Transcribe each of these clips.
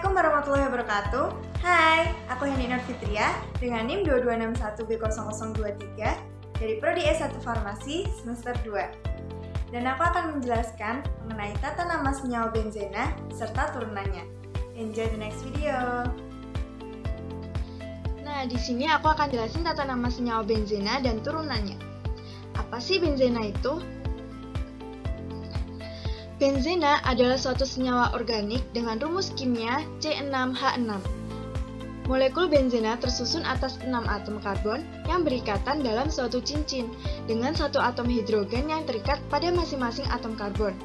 Assalamualaikum warahmatullahi wabarakatuh. Hai, aku Hendi Nur Fitria dengan NIM 2261B0023 dari Prodi S1 Farmasi semester 2. Dan aku akan menjelaskan mengenai tata nama senyawa benzena serta turunannya. Enjoy the next video. Nah, di sini aku akan jelasin tata nama senyawa benzena dan turunannya. Apa sih benzena itu? Benzena adalah suatu senyawa organik dengan rumus kimia C6H6. Molekul benzena tersusun atas 6 atom karbon yang berikatan dalam suatu cincin dengan satu atom hidrogen yang terikat pada masing-masing atom karbon.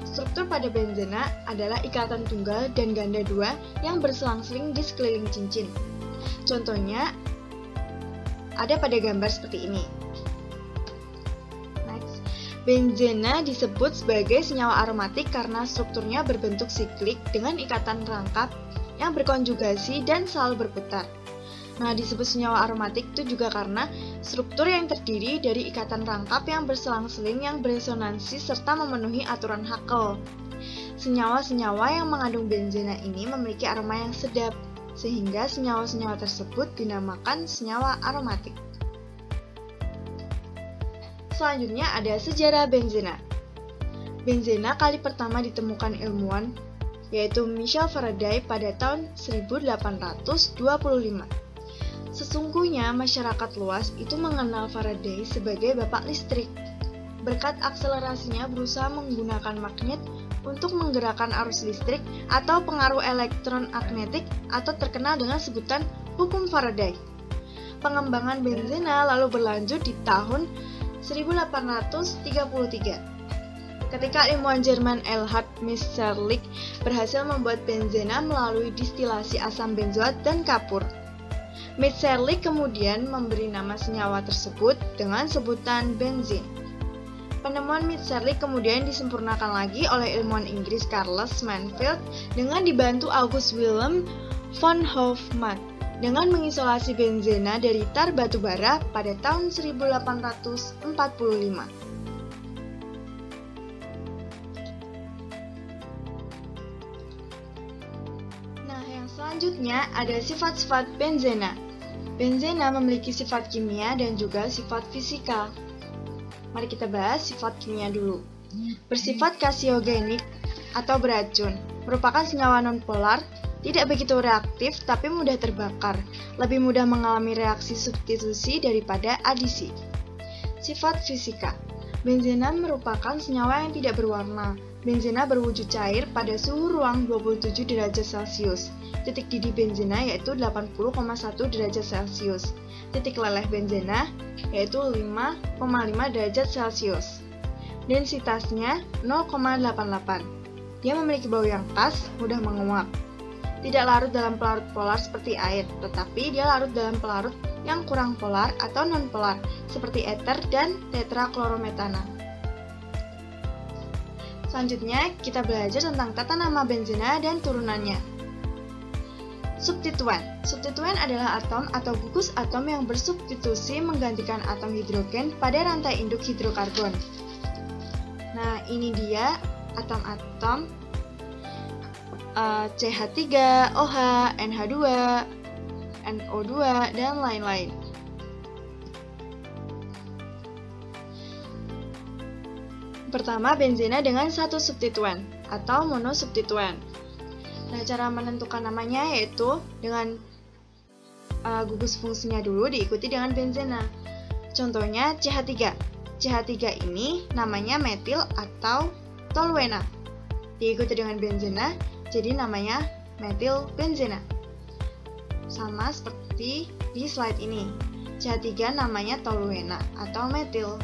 Struktur pada benzena adalah ikatan tunggal dan ganda dua yang berselang-seling di sekeliling cincin. Contohnya ada pada gambar seperti ini. Benzena disebut sebagai senyawa aromatik karena strukturnya berbentuk siklik dengan ikatan rangkap yang berkonjugasi dan selalu berputar. Nah, disebut senyawa aromatik itu juga karena struktur yang terdiri dari ikatan rangkap yang berselang-seling yang beresonansi serta memenuhi aturan Haeckel. Senyawa-senyawa yang mengandung benzena ini memiliki aroma yang sedap, sehingga senyawa-senyawa tersebut dinamakan senyawa aromatik. Selanjutnya ada sejarah benzena. Benzena kali pertama ditemukan ilmuwan yaitu Michael Faraday pada tahun 1825. Sesungguhnya masyarakat luas itu mengenal Faraday sebagai bapak listrik. Berkat akselerasinya berusaha menggunakan magnet untuk menggerakkan arus listrik atau pengaruh elektron magnetik atau terkenal dengan sebutan hukum Faraday. Pengembangan benzena lalu berlanjut di tahun 1833. Ketika ilmuwan Jerman Erhard Mitscherlich berhasil membuat benzena melalui distilasi asam benzoat dan kapur. Mitscherlich kemudian memberi nama senyawa tersebut dengan sebutan benzin. Penemuan Mitscherlich kemudian disempurnakan lagi oleh ilmuwan Inggris Charles Mansfield dengan dibantu August Wilhelm von Hofmann dengan mengisolasi benzena dari tar batu bara pada tahun 1845. Nah, yang selanjutnya ada sifat-sifat benzena. Benzena memiliki sifat kimia dan juga sifat fisika. Mari kita bahas sifat kimia dulu. Bersifat kasiogenik atau beracun, merupakan senyawa nonpolar, tidak begitu reaktif tapi mudah terbakar, lebih mudah mengalami reaksi substitusi daripada adisi. Sifat fisika. Benzena merupakan senyawa yang tidak berwarna. Benzena berwujud cair pada suhu ruang 27 derajat Celcius. Titik didih benzena yaitu 80,1 derajat Celcius. Titik leleh benzena yaitu 5,5 derajat Celcius. Densitasnya 0,88. Dia memiliki bau yang khas, mudah menguap. Tidak larut dalam pelarut polar seperti air, tetapi dia larut dalam pelarut yang kurang polar atau non-polar, seperti eter dan tetraklorometana. Selanjutnya, kita belajar tentang tata nama benzena dan turunannya. Substituen. Substituen adalah atom atau gugus atom yang bersubstitusi menggantikan atom hidrogen pada rantai induk hidrokarbon. Nah, ini dia atom-atom CH3, OH, NH2, NO2, dan lain-lain. Pertama, benzena dengan satu substituen atau monosubstituen. Nah, cara menentukan namanya yaitu dengan gugus fungsinya dulu diikuti dengan benzena. Contohnya CH3. CH3 ini namanya metil atau toluena. Diikuti dengan benzena, jadi namanya metil benzena. Sama seperti di slide ini. CH3 namanya toluena atau metil.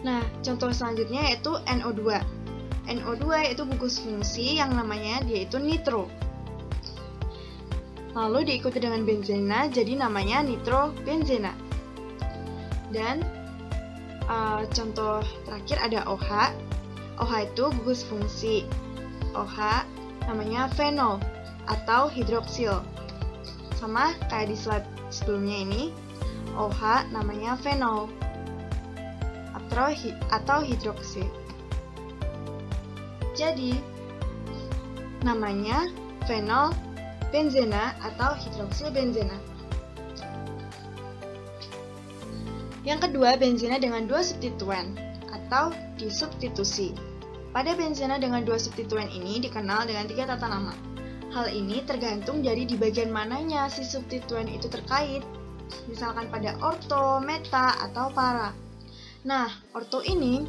Nah, contoh selanjutnya yaitu NO2. NO2 yaitu gugus fungsi yang namanya yaitu nitro. Lalu diikuti dengan benzena, jadi namanya nitrobenzena. Dan contoh terakhir ada OH. OH itu gugus fungsi. OH namanya fenol atau hidroksil. Sama kayak di slide sebelumnya ini, OH namanya fenol atau hidroksil. Jadi, namanya fenol benzena atau hidroksil benzena. Yang kedua, benzena dengan dua substituen atau disubstitusi. Pada benzena dengan dua substituen ini dikenal dengan 3 tata nama. Hal ini tergantung dari di bagian mananya si substituen itu terkait, misalkan pada orto, meta, atau para. Nah, orto ini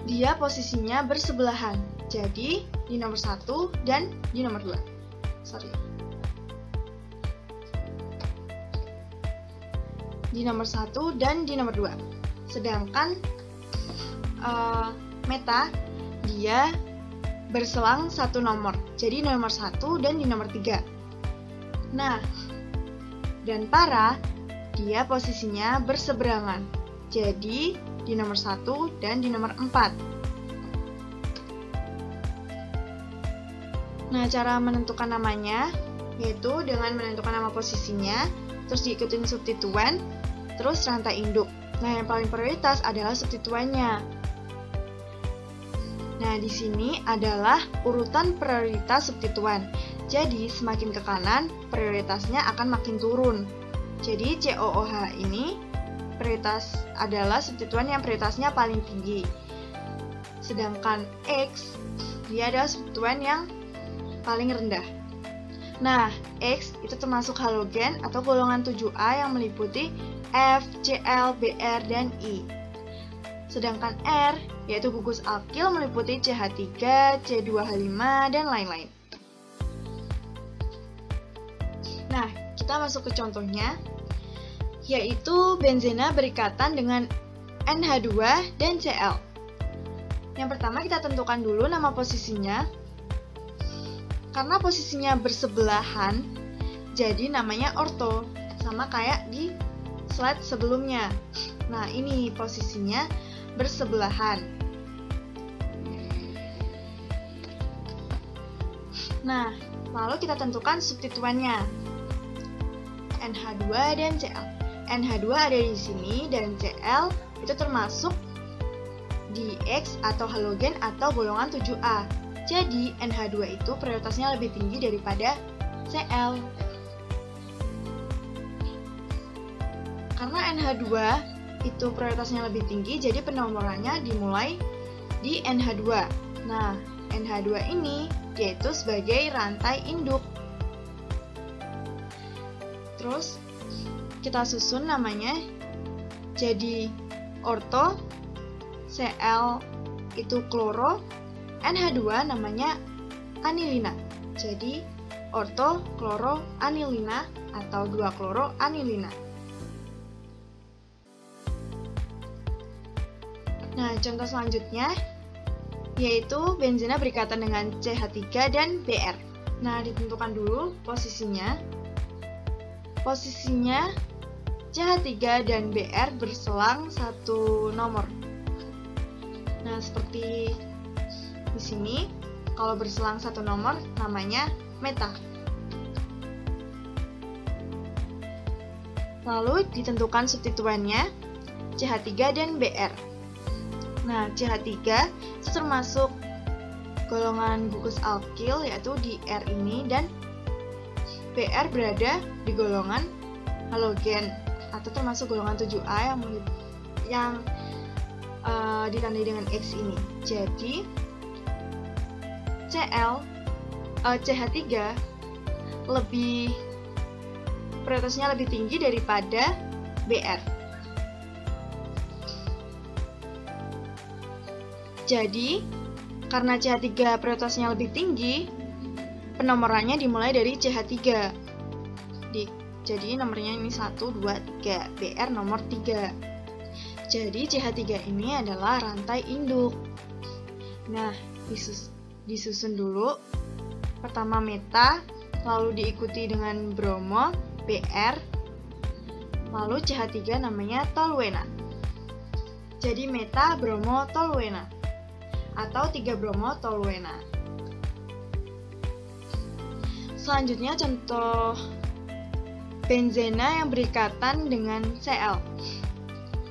dia posisinya bersebelahan, jadi di nomor 1 dan di nomor 2. Di nomor 1 dan di nomor 2. Sedangkan meta dia berselang 1 nomor, jadi nomor 1 dan di nomor 3. Nah, dan para dia posisinya berseberangan, jadi di nomor 1 dan di nomor 4. Nah, cara menentukan namanya yaitu dengan menentukan nama posisinya, terus diikutin substituen, terus rantai induk. Nah, yang paling prioritas adalah substituennya. Nah, di sini adalah urutan prioritas substituen. Jadi, semakin ke kanan, prioritasnya akan makin turun. Jadi, COOH ini prioritas adalah substituen yang prioritasnya paling tinggi. Sedangkan X, dia adalah substituen yang paling rendah. Nah, X itu termasuk halogen atau golongan 7A yang meliputi F, Cl, Br, dan I. Sedangkan R, yaitu gugus alkil meliputi CH3, C2H5, dan lain-lain. Nah, kita masuk ke contohnya, yaitu benzena berikatan dengan NH2 dan Cl. Yang pertama kita tentukan dulu nama posisinya. Karena posisinya bersebelahan, jadi namanya orto, sama kayak di slide sebelumnya. Nah, ini posisinya bersebelahan. Nah, lalu kita tentukan substituennya, NH2 dan Cl. NH2 ada di sini dan Cl itu termasuk di X atau halogen atau golongan 7A. Jadi NH2 itu prioritasnya lebih tinggi daripada Cl. Karena NH2 itu prioritasnya lebih tinggi, jadi penomorannya dimulai di NH2. Nah, NH2 ini yaitu sebagai rantai induk. Terus kita susun namanya jadi orto, Cl itu kloro, NH2 namanya anilina. Jadi orto kloro anilina atau 2-kloro anilina. Nah, contoh selanjutnya yaitu benzena berikatan dengan CH3 dan Br. Nah, ditentukan dulu posisinya. Posisinya CH3 dan Br berselang 1 nomor. Nah, seperti di sini, kalau berselang 1 nomor namanya meta. Lalu ditentukan substituennya CH3 dan Br. Nah, CH3 itu termasuk golongan gugus alkil yaitu di R ini, dan Br berada di golongan halogen atau termasuk golongan 7A yang ditandai dengan X ini. Jadi CH3 lebih prioritasnya lebih tinggi daripada Br. Jadi, karena CH3 prioritasnya lebih tinggi, penomorannya dimulai dari CH3. Jadi nomornya ini 1, 2, 3, Br nomor 3. Jadi CH3 ini adalah rantai induk. Nah, disusun dulu. Pertama meta, lalu diikuti dengan bromo, Br, lalu CH3 namanya toluena. Jadi meta, bromo, toluena atau 3 bromo toluena. Selanjutnya contoh benzena yang berikatan dengan Cl.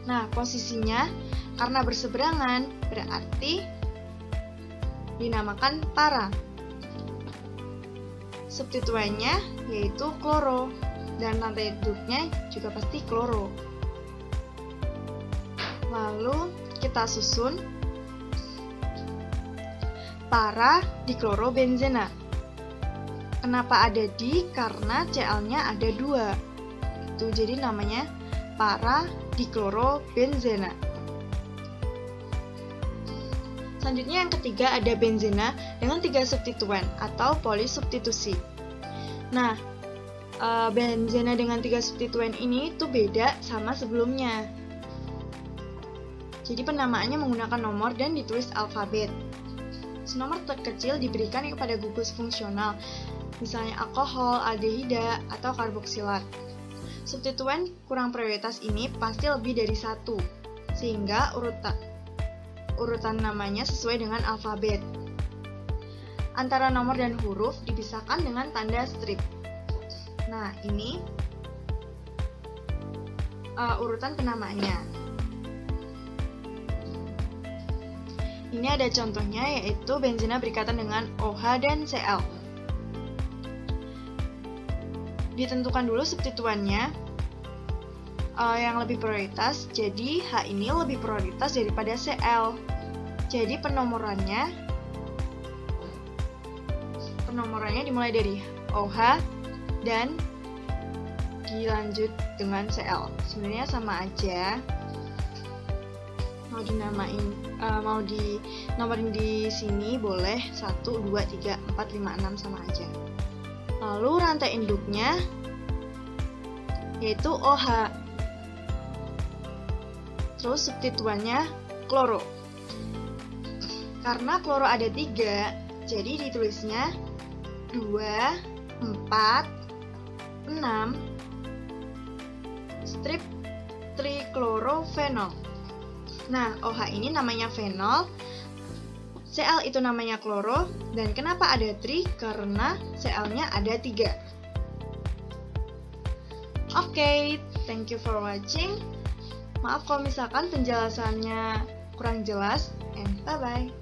Nah, posisinya karena berseberangan berarti dinamakan para. Substituennya yaitu kloro, dan rantai hidupnya juga pasti kloro. Lalu kita susun para diklorobenzena. Kenapa ada di? Karena Cl-nya ada 2. Itu jadi namanya para diklorobenzena. Selanjutnya yang ketiga ada benzena dengan 3 substituen atau polisubstitusi. Nah, benzena dengan 3 substituen ini tuh beda sama sebelumnya. Jadi penamaannya menggunakan nomor dan ditulis alfabet. Nomor terkecil diberikan kepada gugus fungsional, misalnya alkohol, aldehida, atau karboksilat. Substituen kurang prioritas ini pasti lebih dari 1, sehingga urutan namanya sesuai dengan alfabet. Antara nomor dan huruf dipisahkan dengan tanda strip. Nah, ini urutan penamaannya. Ini ada contohnya, yaitu benzena berikatan dengan OH dan Cl. Ditentukan dulu substituennya yang lebih prioritas, jadi H ini lebih prioritas daripada Cl. Jadi penomorannya dimulai dari OH dan dilanjut dengan Cl. Sebenarnya sama aja. Mau dinomorin di sini boleh 1, 2, 3, 4, 5, 6 sama aja. Lalu rantai induknya yaitu OH. Terus substituennya kloro. Karena kloro ada 3, jadi ditulisnya 2, 4, 6 strip triklorofenol. Nah, OH ini namanya fenol, Cl itu namanya kloro, dan kenapa ada tri? Karena Cl-nya ada 3. Oke, thank you for watching. Maaf kalau misalkan penjelasannya kurang jelas, and bye-bye.